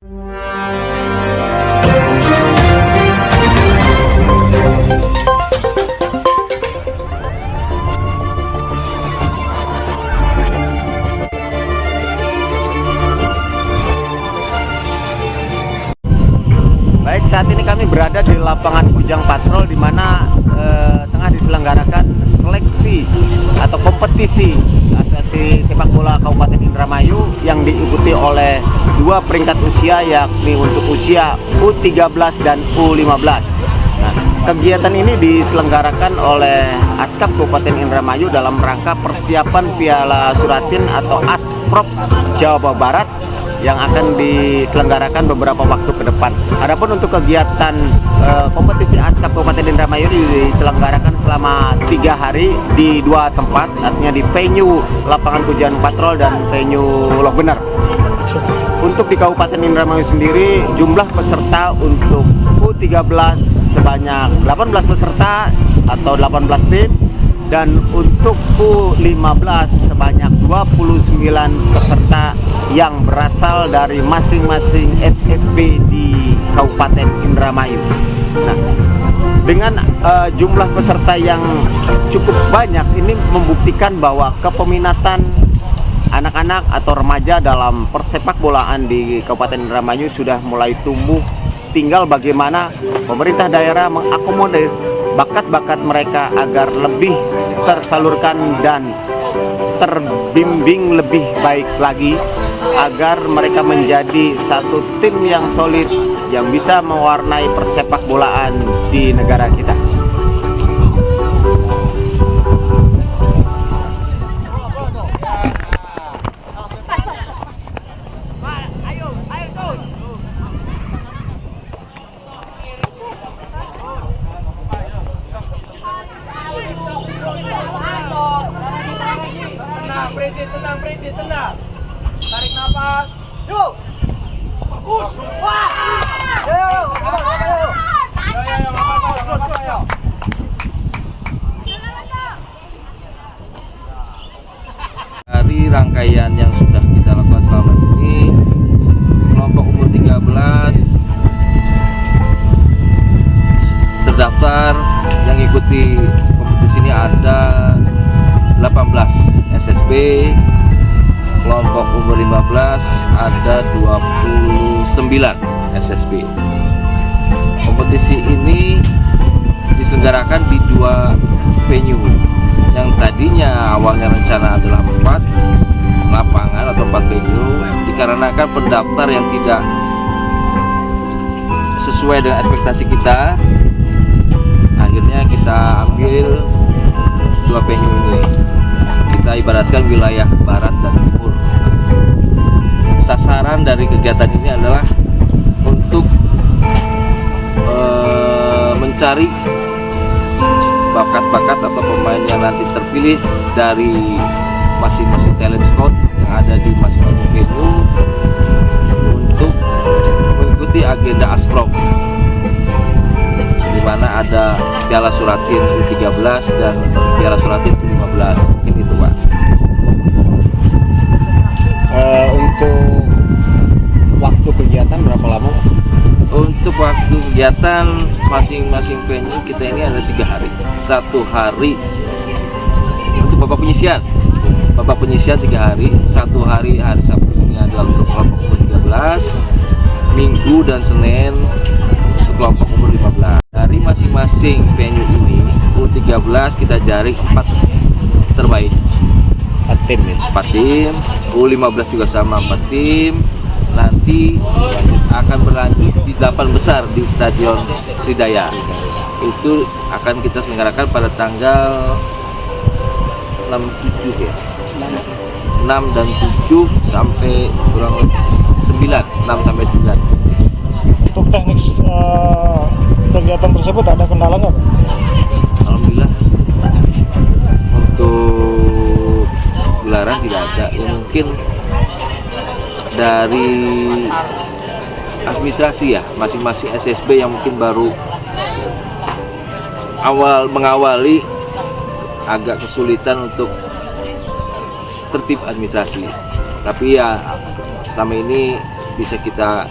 Baik, saat ini kami berada di lapangan Kujang Patrol, di mana tengah diselenggarakan seleksi atau kompetisi Asosiasi Sepak Bola Kabupaten Indramayu yang diikuti oleh dua peringkat usia, yakni untuk usia U13 dan U15. Nah, kegiatan ini diselenggarakan oleh Askap Kabupaten Indramayu dalam rangka persiapan Piala Suratin atau Asprop Jawa Barat yang akan diselenggarakan beberapa waktu ke depan. Adapun untuk kegiatan kompetisi Askap Kabupaten Indramayu diselenggarakan selama 3 hari di 2 tempat, artinya di venue lapangan Kujang Patrol dan venue Lok Bener. Untuk di Kabupaten Indramayu sendiri, jumlah peserta untuk U13 sebanyak 18 peserta atau 18 tim, dan untuk U15 sebanyak 29 peserta yang berasal dari masing-masing SSB di Kabupaten Indramayu. Nah, dengan jumlah peserta yang cukup banyak, ini membuktikan bahwa kepeminatan anak-anak atau remaja dalam persepak bolaan di Kabupaten Indramayu sudah mulai tumbuh. Tinggal bagaimana pemerintah daerah mengakomodir bakat-bakat mereka agar lebih tersalurkan dan terbimbing lebih baik lagi, agar mereka menjadi satu tim yang solid yang bisa mewarnai persepak bolaan di negara kita. Tenang. Tarik nafas. Yuk. Fokus. Wah. Dari rangkaian yang sudah kita lakukan selama ini, kelompok umur 13 terdaftar yang ikuti kompetisi ini ada 18 SSB, kelompok umur 15 ada 29 SSB. Kompetisi ini diselenggarakan di 2 venue yang tadinya awalnya rencana adalah 4 lapangan atau 4 venue, dikarenakan pendaftar yang tidak sesuai dengan ekspektasi kita, akhirnya kita ambil 2 venue ini. Kita ibaratkan wilayah barat dan timur. Sasaran dari kegiatan ini adalah untuk mencari bakat-bakat atau pemain yang nanti terpilih dari masing-masing talent scout yang ada di masing-masing venue untuk mengikuti agenda Asprop, di mana ada Piala Suratin U13 dan Piala Suratin U15. Mungkin itu, Pak. Untuk waktu kegiatan berapa lama? Untuk waktu kegiatan masing-masing venue kita ini ada 3 hari. 1 hari untuk babak penyisian. Babak penyisian 3 hari. 1 hari, hari Sabtu ini adalah untuk kelompok umur 13, Minggu dan Senin untuk kelompok umur 15. Dari masing-masing venue ini, U13 kita jaring 4 terbaik. 4 tim ya? 4 tim, U15 juga sama 4 tim. Nanti akan berlanjut di 8 besar di Stadion Tridaya. Itu akan kita selenggarakan pada tanggal 6-7 ya. 6 dan 7 sampai kurang lebih 9, 6 sampai 9. Untuk teknik kegiatan tersebut ada kendala nggak? Alhamdulillah untuk gelaran tidak ada. Ya mungkin dari administrasi ya, masing-masing SSB yang mungkin baru mengawali agak kesulitan untuk tertib administrasi. Tapi ya selama ini bisa kita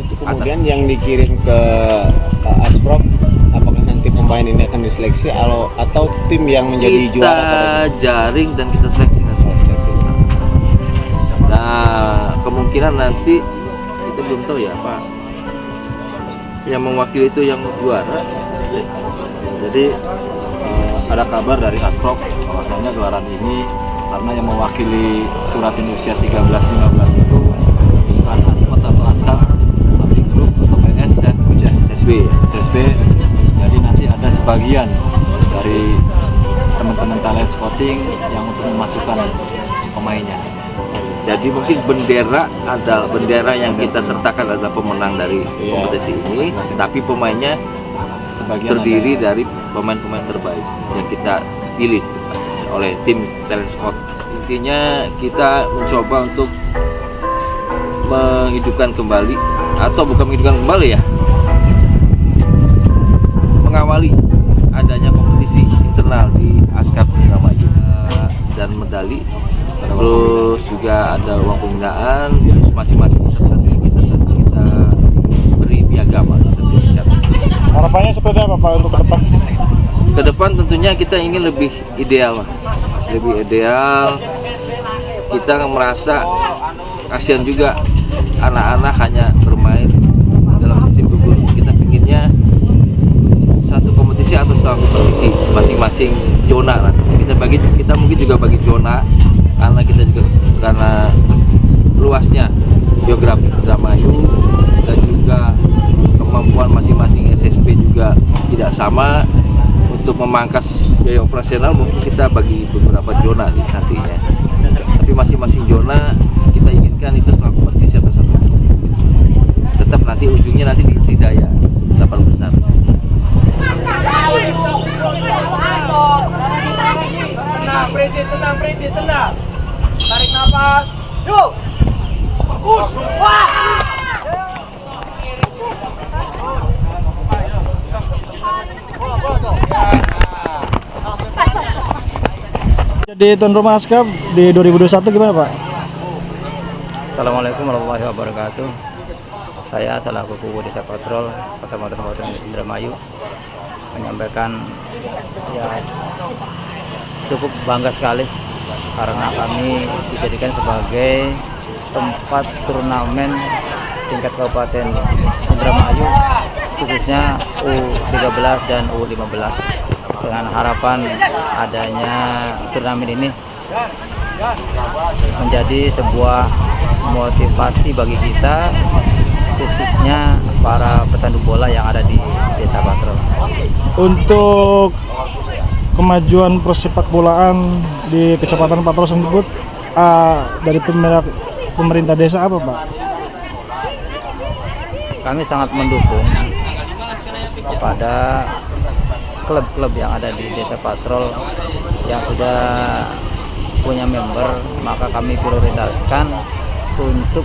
Itu kemudian yang dikirim ke Asprov, apakah nanti pemain ini akan diseleksi atau tim yang menjadi kita juara? jaring dan kita seleksi nanti. Nah, kemungkinan nanti kita belum tahu ya Pak yang mewakili itu yang juara. Jadi ada kabar dari Asprov bahwasanya gelaran ini karena yang mewakili Suratin usia 13-15 itu bukan Asprov atau Askap, tapi grup atau PS dan SSB. Jadi nanti ada sebagian dari teman-teman talent scouting yang untuk memasukkan pemainnya. Jadi mungkin bendera yang kita sertakan adalah pemenang dari kompetisi ini, tapi pemainnya Sebagian terdiri ada. dari pemain-pemain terbaik yang kita pilih oleh tim talent scout. Intinya kita mencoba untuk menghidupkan kembali, atau bukan menghidupkan kembali ya, mengawali adanya kompetisi internal di Askap Indramayu dan medali. Terus juga ada uang pembinaan, terus masing-masing kita beri piagam atau sertifikat. Harapannya seperti apa Pak untuk ke depan? Ke depan tentunya kita ingin lebih ideal, Kita merasa kasihan juga anak-anak hanya bermain dalam sistem berburu. Kita pinginnya satu kompetisi atau satu kompetisi masing-masing zona lah. Kita mungkin juga bagi zona, karena kita juga karena luasnya geografi Indramayu dan juga kemampuan masing-masing SSB juga tidak sama. Untuk memangkas biaya operasional mungkin kita bagi beberapa zona nantinya, tapi masing-masing zona kita inginkan itu satu kompetisi atau satu kompetisi. Tetap nanti ujungnya nanti di Tridaya 8 besar. Tenang, berhenti, tenang. Tarik nafas. Yuk. Fokus. Wah. Jadi tuan rumah Askap di 2021 gimana Pak? Assalamualaikum warahmatullahi wabarakatuh. Saya selaku Kubu Desa Patrol Kecamatan Indramayu menyampaikan ya cukup bangga sekali karena kami dijadikan sebagai tempat turnamen tingkat Kabupaten Indramayu khususnya U13 dan U15 dengan harapan adanya turnamen ini menjadi sebuah motivasi bagi kita khususnya para pecandu bola yang ada di Desa Patrol. Untuk kemajuan persepak bolaan di Kecamatan Patrol tersebut dari pemerintah desa apa Pak? Kami sangat mendukung kepada klub-klub yang ada di Desa Patrol yang sudah punya member, maka kami prioritaskan untuk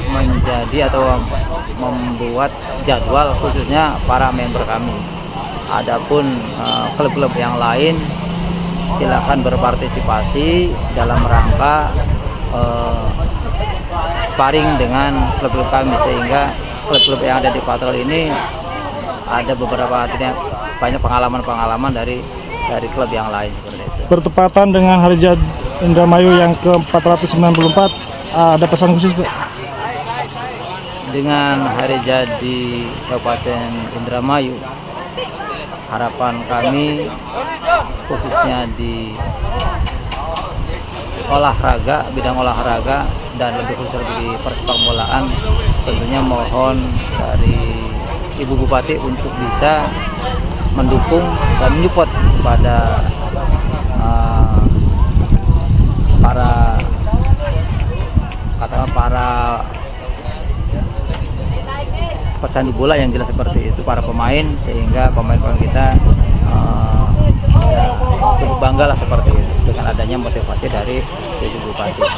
menjadi atau membuat jadwal khususnya para member kami. Adapun klub-klub yang lain silakan berpartisipasi dalam rangka sparring dengan klub-klub kami, sehingga klub-klub yang ada di Patrol ini ada beberapa banyak pengalaman-pengalaman dari klub yang lain seperti itu. Bertepatan dengan Hari Jadi Indramayu yang ke-494, ada pesan khusus Pak? Dengan Hari Jadi Kabupaten Indramayu, harapan kami khususnya di olahraga, bidang olahraga dan lebih khusus di persepak bolaan, tentunya mohon dari Ibu Bupati untuk bisa mendukung dan menyupport kepada para pecandu bola yang jelas seperti itu, para pemain, sehingga pemain-pemain kita ya, cukup bangga lah seperti itu dengan adanya motivasi dari Ibu Bupati.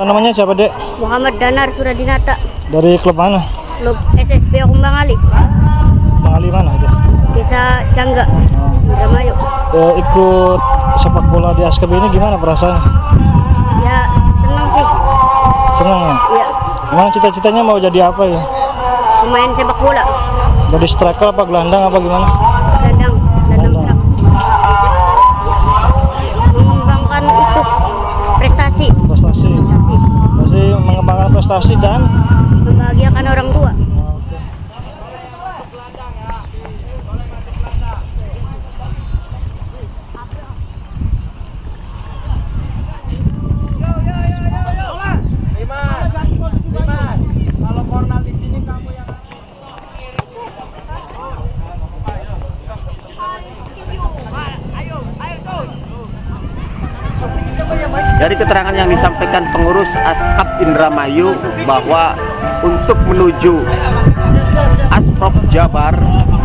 Namanya siapa Dek? Muhammad Danar Suradinata, Dari klub mana? klub SSB Kumbang Ali, Bang Ali mana itu? Desa Cangga, Indramayu. Ikut sepak bola di Askap ini gimana perasaan? Ya senang sih, Senang ya? Iya, Emang cita-citanya mau jadi apa ya? pemain sepak bola. Jadi striker apa gelandang apa gimana? Gelandang Gelandang. serang. Mengembangkan itu prestasi. Prestasi. Prestasi. Pasti mengembangkan prestasi dan Membahagiakan orang tua. Kalau Kornal di sini kamu yang Dari keterangan yang disampaikan pengurus Askap Indramayu bahwa untuk menuju Asprop Jabar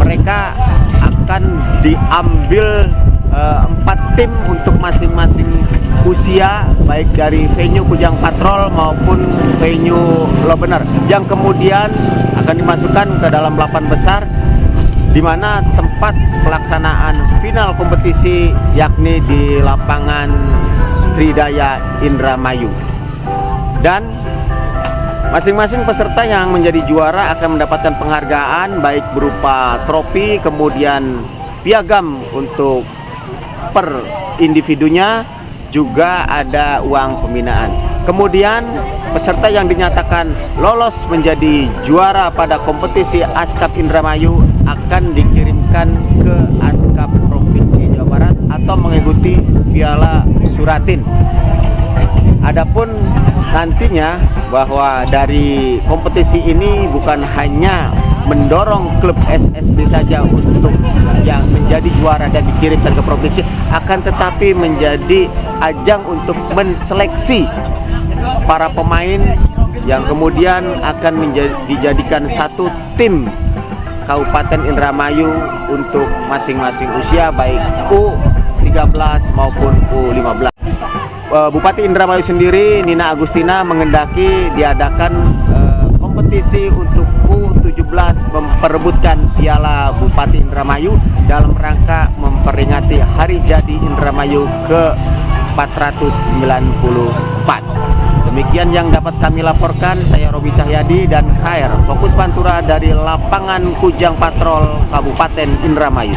mereka akan diambil 4 tim untuk masing-masing usia, baik dari venue Kujang Patrol maupun venue Lobener, yang kemudian akan dimasukkan ke dalam 8 besar, di mana tempat pelaksanaan final kompetisi yakni di lapangan Tridaya Indramayu. Dan masing-masing peserta yang menjadi juara akan mendapatkan penghargaan baik berupa trofi, kemudian piagam untuk per individunya, juga ada uang pembinaan. Kemudian peserta yang dinyatakan lolos menjadi juara pada kompetisi Askap Indramayu akan dikirimkan ke Askap Provinsi Jawa Barat atau mengikuti Piala Suratin. Adapun nantinya bahwa dari kompetisi ini bukan hanya mendorong klub SSB saja untuk yang menjadi juara dan dikirimkan ke provinsi, akan tetapi menjadi ajang untuk menseleksi para pemain yang kemudian akan dijadikan satu tim Kabupaten Indramayu untuk masing-masing usia, baik U13 maupun U15. Bupati Indramayu sendiri, Nina Agustina, mengendaki diadakan kompetisi untuk U17 memperebutkan Piala Bupati Indramayu dalam rangka memperingati Hari Jadi Indramayu ke-494. Demikian yang dapat kami laporkan. Saya Robi Cahyadi dan KR Fokus Pantura dari lapangan Kujang Patrol Kabupaten Indramayu.